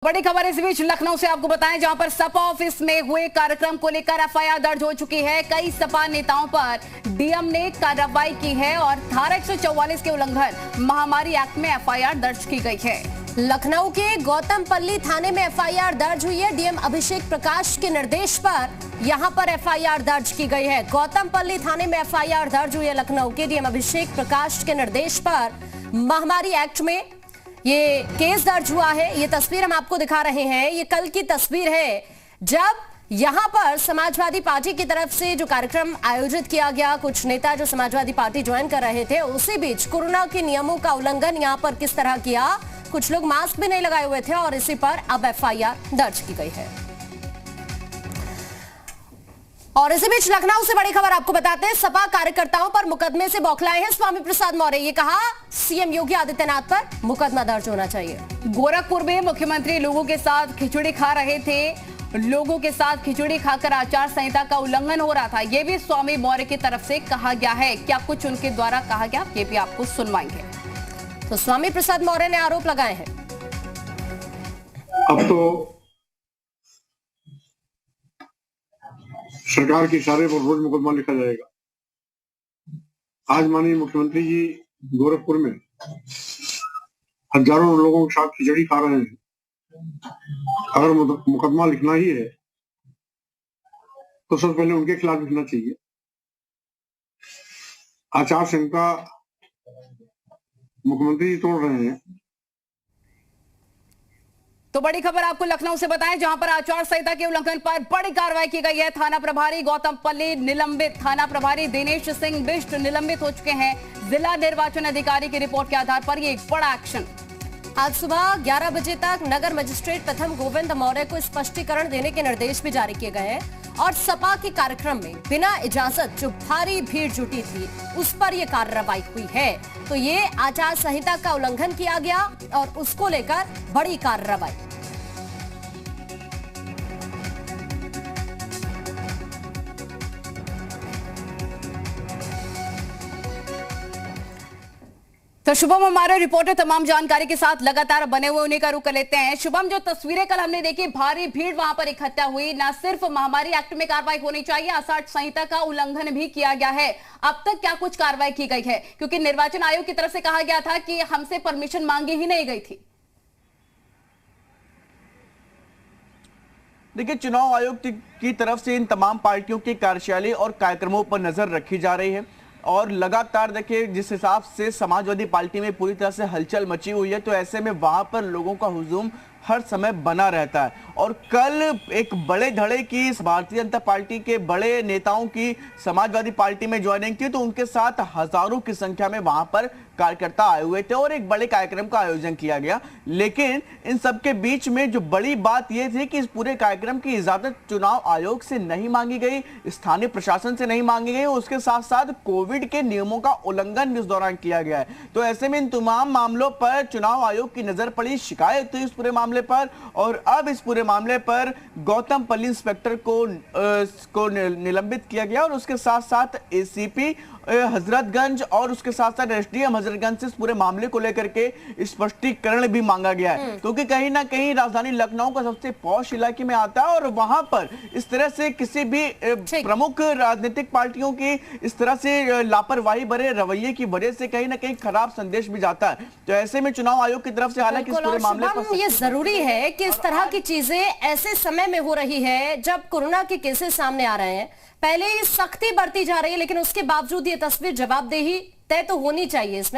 बड़ी खबर इस बीच लखनऊ से आपको बताएं, जहां पर सपा ऑफिस में हुए कार्यक्रम को लेकर एफआईआर दर्ज हो चुकी है। कई सपा नेताओं पर डीएम ने कार्रवाई की है और धारा 144 के उल्लंघन महामारी एक्ट में एफआईआर दर्ज की गई है। लखनऊ के गौतमपल्ली थाने में एफआईआर दर्ज हुई है। डीएम अभिषेक प्रकाश के निर्देश पर यहां पर एफआईआर दर्ज की गई है। गौतमपल्ली थाने में एफआईआर दर्ज हुई है लखनऊ के डीएम अभिषेक प्रकाश के निर्देश पर महामारी एक्ट में ये केस दर्ज हुआ है। ये तस्वीर हम आपको दिखा रहे हैं, ये कल की तस्वीर है जब यहां पर समाजवादी पार्टी की तरफ से जो कार्यक्रम आयोजित किया गया, कुछ नेता जो समाजवादी पार्टी ज्वाइन कर रहे थे, उसी बीच कोरोना के नियमों का उल्लंघन यहां पर किस तरह किया, कुछ लोग मास्क भी नहीं लगाए हुए थे और इसी पर अब एफआईआर दर्ज की गई है। और इसी बीच लखनऊ से बड़ी खबर आपको बताते हैं, सपा कार्यकर्ताओं पर मुकदमे से बौखलाए हैं स्वामी प्रसाद मौर्य। ये कहा सीएम योगी आदित्यनाथ पर मुकदमा दर्ज होना चाहिए। गोरखपुर में मुख्यमंत्री लोगों के साथ खिचड़ी खा रहे थे। लोगों के साथ खिचड़ी खाकर आचार संहिता का उल्लंघन हो रहा था, यह भी स्वामी मौर्य की तरफ से कहा गया है। क्या कुछ उनके द्वारा कहा गया, ये भी आपको सुनवाएंगे। तो स्वामी प्रसाद मौर्य ने आरोप लगाए हैं। अब तो सरकार के इशारे पर रोज मुकदमा लिखा जाएगा। आज माननीय मुख्यमंत्री जी गोरखपुर में हजारों लोगों के साथ खिचड़ी खा रहे हैं। अगर मुकदमा लिखना ही है तो सबसे पहले उनके खिलाफ लिखना चाहिए। आचार संहिता मुख्यमंत्री जी तोड़ रहे हैं। तो बड़ी खबर आपको लखनऊ से बताएं, जहां पर आचार संहिता के उल्लंघन पर बड़ी कार्रवाई की गई है। थाना प्रभारी गौतमपल्ली निलंबित, थाना प्रभारी दिनेश सिंह बिष्ट निलंबित हो चुके हैं। जिला निर्वाचन अधिकारी की रिपोर्ट के आधार पर यह एक बड़ा एक्शन। आज सुबह 11 बजे तक नगर मजिस्ट्रेट प्रथम गोविंद मौर्य को स्पष्टीकरण देने के निर्देश भी जारी किए गए हैं और सपा के कार्यक्रम में बिना इजाजत जो भारी भीड़ जुटी थी उस पर यह कार्रवाई हुई है। तो ये आचार संहिता का उल्लंघन किया गया और उसको लेकर बड़ी कार्रवाई। तो शुभम हमारे रिपोर्टर तमाम जानकारी के साथ लगातार बने हुए उन्हीं का रुख कर लेते हैं। शुभम, जो तस्वीरें कल हमने देखी, भारी भीड़ वहां पर इकट्ठा हुई, न सिर्फ महामारी एक्ट में कार्रवाई होनी चाहिए, आचार संहिता का उल्लंघन भी किया गया है। अब तक क्या कुछ कार्रवाई की गई है, क्योंकि निर्वाचन आयोग की तरफ से कहा गया था कि हमसे परमिशन मांगी ही नहीं गई थी। देखिए, चुनाव आयोग की तरफ से इन तमाम पार्टियों के कार्यशाला और कार्यक्रमों पर नजर रखी जा रही है और लगातार देखिए जिस हिसाब से समाजवादी पार्टी में पूरी तरह से हलचल मची हुई है, तो ऐसे में वहां पर लोगों का हुजूम हर समय बना रहता है। और कल एक बड़े धड़े की भारतीय जनता पार्टी के बड़े नेताओं की समाजवादी पार्टी में ज्वाइनिंग थी, तो उनके साथ हजारों की संख्या में वहां पर कार्यकर्ता आए हुए थे और एक बड़े कार्यक्रम का आयोजन किया गया। लेकिन इन सबके बीच में जो बड़ी बात यह थी कि इस पूरे कार्यक्रम की इजाजत चुनाव आयोग से नहीं मांगी गई, स्थानीय प्रशासन से नहीं मांगी गई, उसके साथ साथ कोविड के नियमों का उल्लंघन भी इस दौरान किया गया है। तो ऐसे में इन तमाम मामलों पर चुनाव आयोग की नजर पड़ी, शिकायत हुई इस पूरे मामले पर और अब इस पूरे मामले पर गौतमपल्ली इंस्पेक्टर को निलंबित किया गया और उसके साथ साथ एसीपी हजरतगंज और उसके साथ साथ एसडीएम हजरतगंज से इस पूरे मामले को लेकर के स्पष्टीकरण भी मांगा गया है, क्योंकि कहीं ना कहीं राजधानी लखनऊ का सबसे पॉश इलाके में आता है और वहां पर इस तरह से किसी भी प्रमुख राजनीतिक पार्टियों की इस तरह से लापरवाही भरे रवैये की वजह से कहीं ना कहीं खराब संदेश भी जाता है। तो ऐसे में चुनाव आयोग की तरफ से हालांकि इस पूरे मामले पर ये जरूरी है कि इस तरह की चीजें ऐसे समय में हो रही है जब कोरोना के केसेस सामने आ रहे हैं। पहले ही सख्ती बरती जा रही है, लेकिन उसके बावजूद ये तस्वीर जवाबदेही तय तो होनी चाहिए इसमें।